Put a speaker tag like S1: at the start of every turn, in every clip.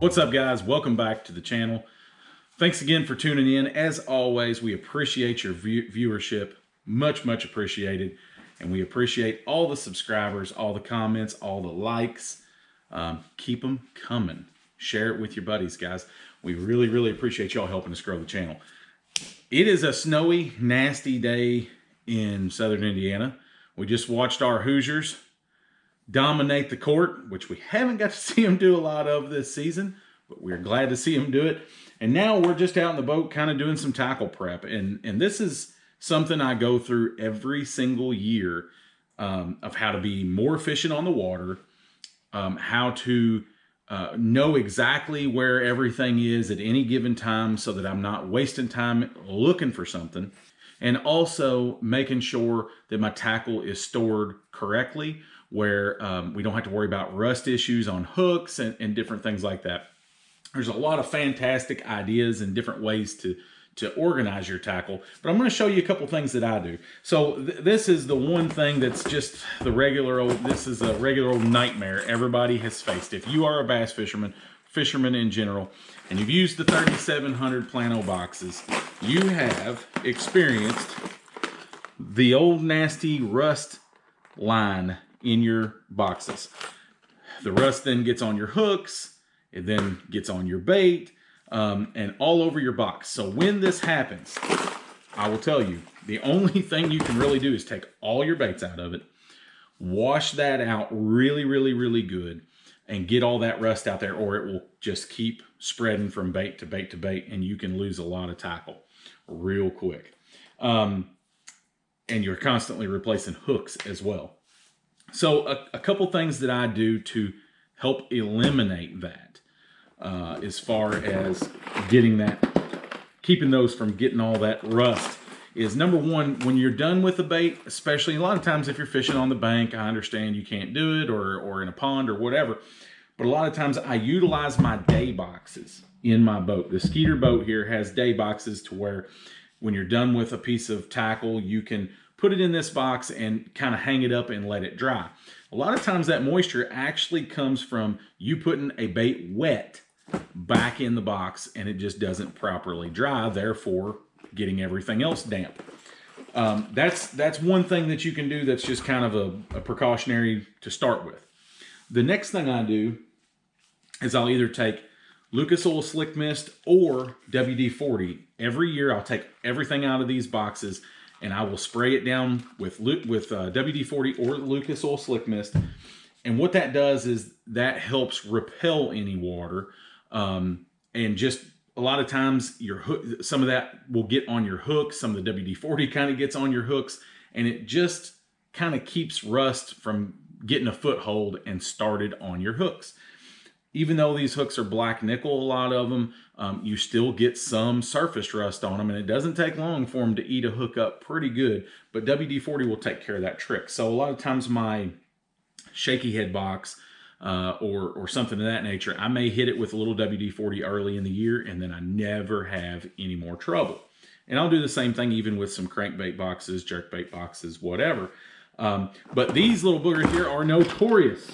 S1: What's up, guys? Welcome back to the channel. Thanks again for tuning in. As always, we appreciate your viewership. Much appreciated. And we appreciate all the subscribers, all the comments, all the likes. Keep them coming. Share it with your buddies, guys. We really appreciate y'all helping us grow the channel. It is a snowy, nasty day in southern Indiana. We just watched our Hoosiers dominate the court, which we haven't got to see them do a lot of this season, but we're glad to see them do it. And now we're just out in the boat kind of doing some tackle prep. And this is something I go through every single year of how to be more efficient on the water, how to know exactly where everything is at any given time so that I'm not wasting time looking for something, and also making sure that my tackle is stored correctly, where we don't have to worry about rust issues on hooks and different things like that. There's a lot of fantastic ideas and different ways to organize your tackle, but I'm going to show you a couple things that I do. So this is the one thing that's just the regular old, this is a regular old nightmare everybody has faced. If you are a bass fisherman in general, and you've used the 3700 Plano boxes, you have experienced the old nasty rust line in your boxes. The rust then gets on your hooks, it then gets on your bait, and all over your box. So when this happens, I will tell you, the only thing you can really do is take all your baits out of it, wash that out really good, and get all that rust out there, or it will just keep spreading from bait to bait to bait, and you can lose a lot of tackle real quick. And you're constantly replacing hooks as well. So a couple things that I do to help eliminate that as far as getting that, keeping those from getting all that rust, is number one, when you're done with the bait, especially a lot of times if you're fishing on the bank, I understand you can't do it, or in a pond or whatever, but a lot of times I utilize my day boxes in my boat. The Skeeter boat here has day boxes to where when you're done with a piece of tackle, you can put it in this box and kind of hang it up and let it dry. A lot of times that moisture actually comes from you putting a bait wet back in the box and it just doesn't properly dry, therefore getting everything else damp. That's one thing that you can do that's just kind of a precautionary to start with. The next thing I do is I'll either take Lucas Oil Slick Mist or WD-40. Every year I'll take everything out of these boxes and I will spray it down with WD-40 or Lucas Oil Slick Mist. And what that does is that helps repel any water. And just a lot of times your hook, some of that will get on your hooks. Some of the WD-40 kind of gets on your hooks, and it just kind of keeps rust from getting a foothold and started on your hooks. Even though these hooks are black nickel, a lot of them, you still get some surface rust on them, and it doesn't take long for them to eat a hook up pretty good, but WD-40 will take care of that trick. So a lot of times my shaky head box or something of that nature, I may hit it with a little WD-40 early in the year, and then I never have any more trouble. And I'll do the same thing even with some crankbait boxes, jerkbait boxes, whatever. But these little boogers here are notorious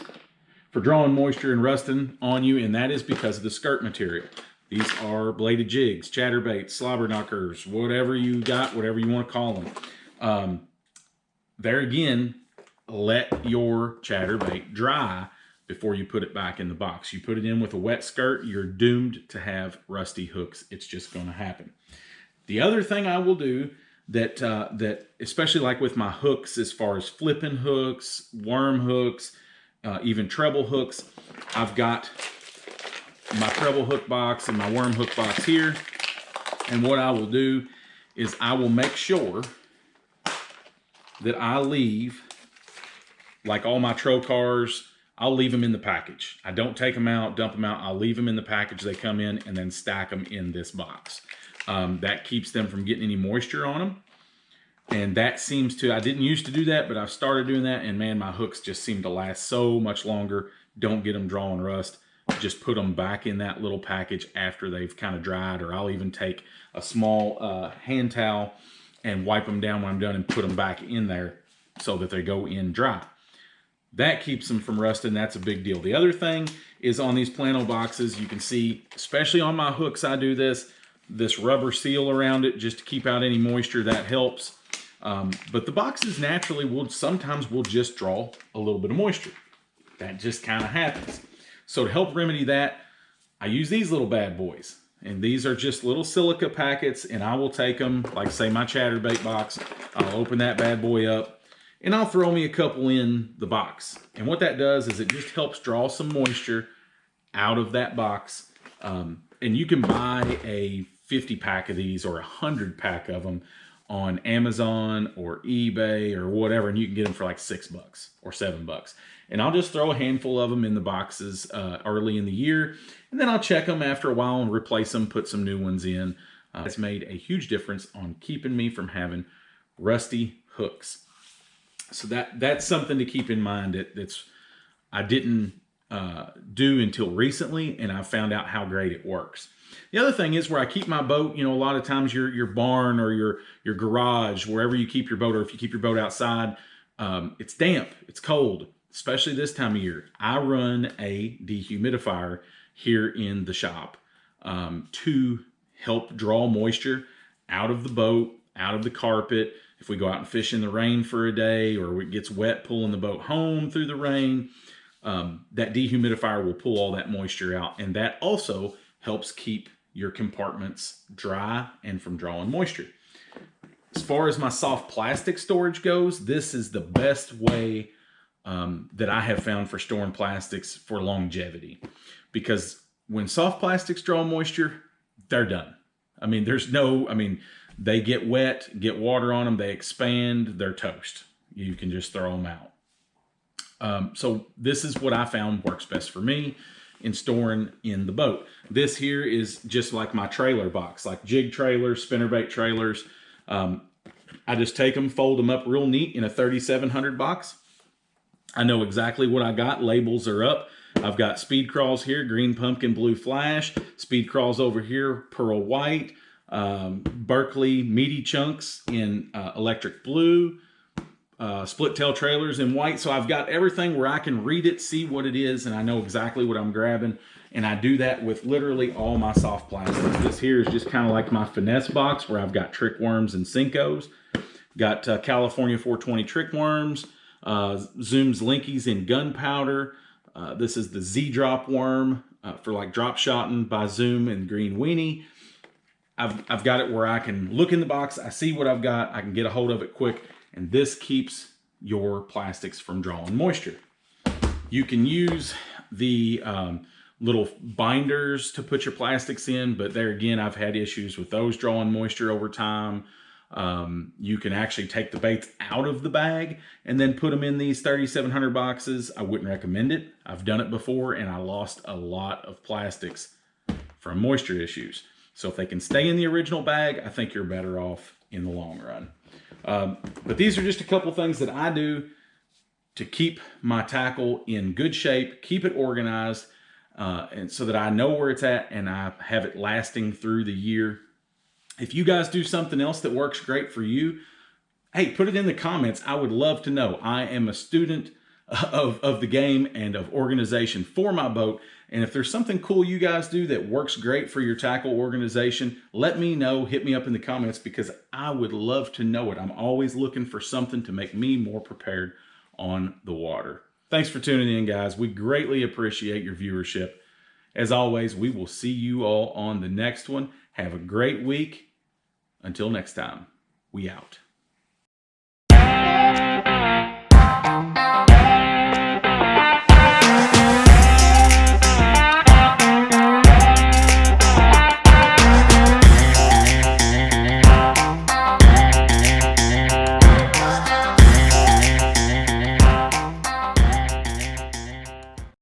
S1: for drawing moisture and rusting on you, and that is because of the skirt material. These are bladed jigs, chatterbaits, slobber knockers, whatever you got, whatever you want to call them. There again, let your chatterbait dry before you put it back in the box. You put it in with a wet skirt, you're doomed to have rusty hooks. It's just going to happen. The other thing I will do that especially like with my hooks, as far as flipping hooks, worm hooks, even treble hooks, I've got my treble hook box and my worm hook box here. And what I will do is I will make sure that I leave, like all my trocars, I'll leave them in the package. I don't take them out, dump them out. I'll leave them in the package they come in and then stack them in this box. That keeps them from getting any moisture on them. And that seems to, I didn't used to do that, but I've started doing that, and man, my hooks just seem to last so much longer. Don't get them drawing rust. Just put them back in that little package after they've kind of dried, or I'll even take a small hand towel and wipe them down when I'm done and put them back in there so that they go in dry. That keeps them from rusting. That's a big deal. The other thing is on these plano boxes, you can see, especially on my hooks, I do this rubber seal around it just to keep out any moisture. That helps. But the boxes naturally sometimes will just draw a little bit of moisture. That just kind of happens. So to help remedy that, I use these little bad boys. And these are just little silica packets, and I will take them, like say my Chatterbait box, I'll open that bad boy up, and I'll throw me a couple in the box. And what that does is it just helps draw some moisture out of that box. And you can buy a 50 pack of these or a 100 pack of them on Amazon or eBay or whatever, and you can get them for like $6 or $7. And I'll just throw a handful of them in the boxes early in the year, and then I'll check them after a while and replace them, put some new ones in. It's made a huge difference on keeping me from having rusty hooks. So that's something to keep in mind I didn't do until recently, and I found out how great it works. The other thing is where I keep my boat, you know, a lot of times your barn or your garage, wherever you keep your boat, or if you keep your boat outside, it's damp, it's cold, especially this time of year. I run a dehumidifier here in the shop to help draw moisture out of the boat, out of the carpet. If we go out and fish in the rain for a day, or it gets wet pulling the boat home through the rain, that dehumidifier will pull all that moisture out. And that also helps keep your compartments dry and from drawing moisture. As far as my soft plastic storage goes, this is the best way that I have found for storing plastics for longevity. Because when soft plastics draw moisture, they're done. I mean, they get wet, get water on them, they expand, they're toast. You can just throw them out. So this is what I found works best for me in storing in the boat. This here is just like my trailer box, like jig trailers, spinnerbait trailers. I just take them, fold them up real neat in a 3700 box. I know exactly what I got. Labels are up. I've got speed crawls here, green pumpkin, blue flash. Speed crawls over here, pearl white. Berkeley meaty chunks in electric blue. Split tail trailers in white. So I've got everything where I can read it, see what it is, and I know exactly what I'm grabbing. And I do that with literally all my soft plastics. This here is just kind of like my finesse box where I've got trick worms and Cincos. Got California 420 trick worms, Zoom's Linkies in gunpowder. This is the Z-drop worm for like drop shotting by Zoom and green weenie. I've got it where I can look in the box, I see what I've got, I can get a hold of it quick, and this keeps your plastics from drawing moisture. You can use the little binders to put your plastics in, but there again, I've had issues with those drawing moisture over time. You can actually take the baits out of the bag and then put them in these 3700 boxes. I wouldn't recommend it. I've done it before and I lost a lot of plastics from moisture issues. So if they can stay in the original bag, I think you're better off in the long run. But these are just a couple things that I do to keep my tackle in good shape, keep it organized, and so that I know where it's at and I have it lasting through the year. If you guys do something else that works great for you, hey, put it in the comments. I would love to know. I am a student of the game and of organization for my boat. And if there's something cool you guys do that works great for your tackle organization, let me know. Hit me up in the comments because I would love to know it. I'm always looking for something to make me more prepared on the water. Thanks for tuning in, guys. We greatly appreciate your viewership. As always, we will see you all on the next one. Have a great week. Until next time, we out.